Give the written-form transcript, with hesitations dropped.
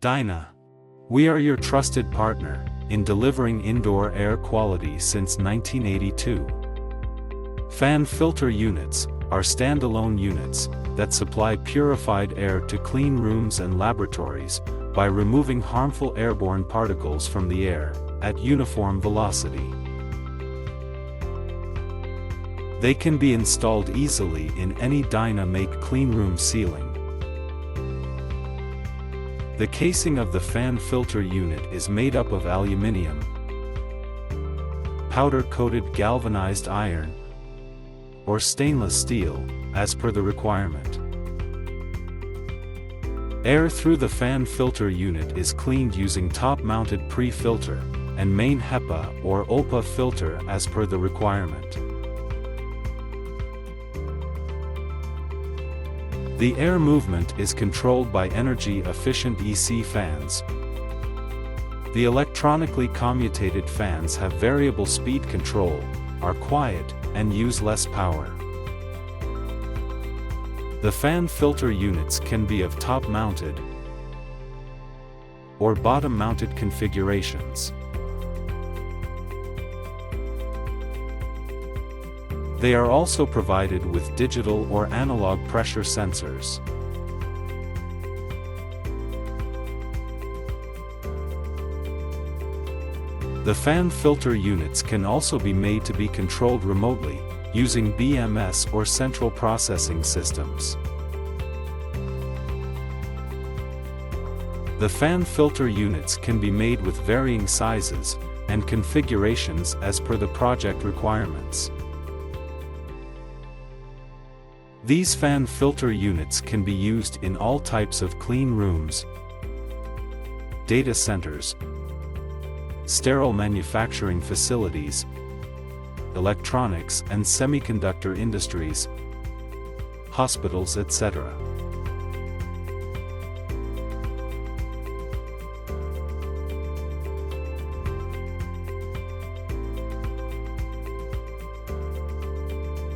Dyna. We are your trusted partner in delivering indoor air quality since 1982. Fan filter units are standalone units that supply purified air to clean rooms and laboratories by removing harmful airborne particles from the air at uniform velocity. They can be installed easily in any Dyna-make cleanroom ceiling. The casing of the fan filter unit is made up of aluminium, powder-coated galvanized iron, or stainless steel, as per the requirement. Air through the fan filter unit is cleaned using top-mounted pre-filter and main HEPA or ULPA filter as per the requirement. The air movement is controlled by energy-efficient EC fans. The electronically commutated fans have variable speed control, are quiet, and use less power. The fan filter units can be of top-mounted or bottom-mounted configurations. They are also provided with digital or analog pressure sensors. The fan filter units can also be made to be controlled remotely, using BMS or central processing systems. The fan filter units can be made with varying sizes and configurations as per the project requirements. These fan filter units can be used in all types of clean rooms, data centers, sterile manufacturing facilities, electronics and semiconductor industries, hospitals, etc.